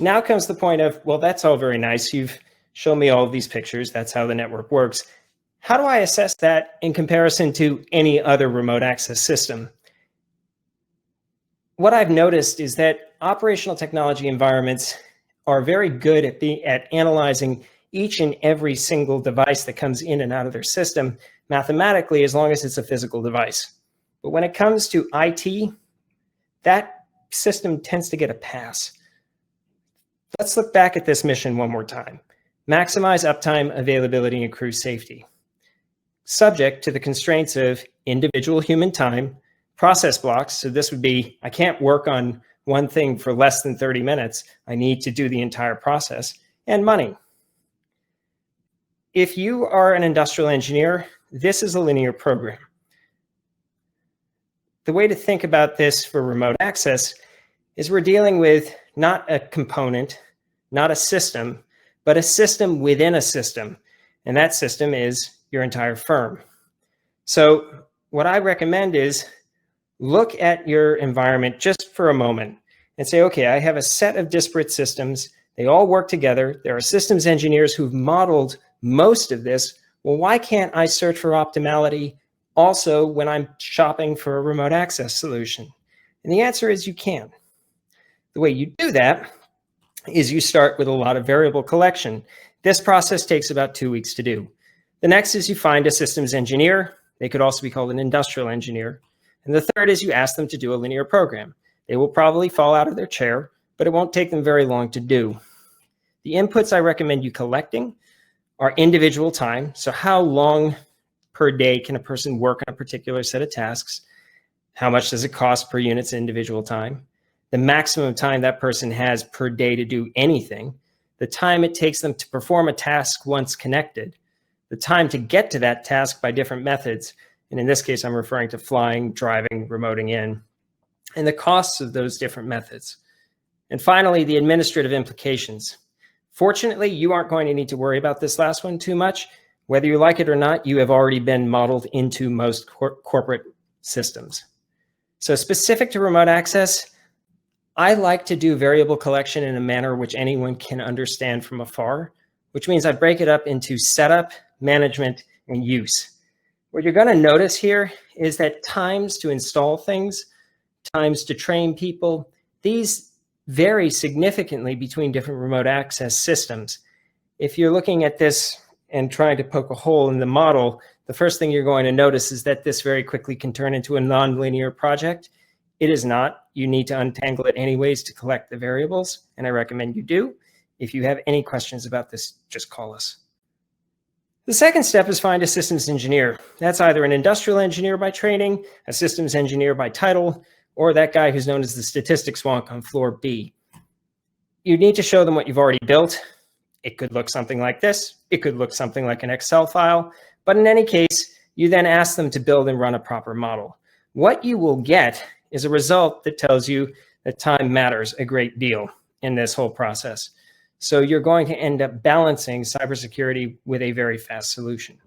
Now comes the point of, well, that's all very nice. You've shown me all of these pictures. That's how the network works. How do I assess that in comparison to any other remote access system? What I've noticed is that operational technology environments are very good at analyzing each and every single device that comes in and out of their system mathematically, as long as it's a physical device. But when it comes to IT, that system tends to get a pass. Let's look back at this mission one more time. Maximize uptime, availability, and crew safety. Subject to the constraints of individual human time, process blocks. So this would be, I can't work on one thing for less than 30 minutes. I need to do the entire process, and money. If you are an industrial engineer, this is a linear program. The way to think about this for remote access is we're dealing with not a component, not a system, but a system within a system. And that system is your entire firm. So what I recommend is look at your environment just for a moment and say, okay, I have a set of disparate systems. They all work together. There are systems engineers who've modeled most of this. Well, why can't I search for optimality also when I'm shopping for a remote access solution? And the answer is you can. The way you do that is you start with a lot of variable collection. This process takes about 2 weeks to do. The next is you find a systems engineer. They could also be called an industrial engineer. And the third is you ask them to do a linear program. They will probably fall out of their chair, but it won't take them very long to do. The inputs I recommend you collecting are individual time. So how long per day can a person work on a particular set of tasks? How much does it cost per unit's individual time? The maximum time that person has per day to do anything, the time it takes them to perform a task once connected, the time to get to that task by different methods. And in this case, I'm referring to flying, driving, remoting in, and the costs of those different methods. And finally, the administrative implications. Fortunately, you aren't going to need to worry about this last one too much. Whether you like it or not, you have already been modeled into most corporate systems. So specific to remote access, I like to do variable collection in a manner which anyone can understand from afar, which means I break it up into setup, management, and use. What you're going to notice here is that times to install things, times to train people, these vary significantly between different remote access systems. If you're looking at this and trying to poke a hole in the model, the first thing you're going to notice is that this very quickly can turn into a nonlinear project. It is not. You need to untangle it anyways to collect the variables, and I recommend you do. If you have any questions about this, just call us. The second step is find a systems engineer. That's either an industrial engineer by training, a systems engineer by title, or that guy who's known as the statistics wonk on floor B. You need to show them what you've already built. It could look something like this. It could look something like an Excel file. But in any case, you then ask them to build and run a proper model. What you will get is a result that tells you that time matters a great deal in this whole process. So you're going to end up balancing cybersecurity with a very fast solution.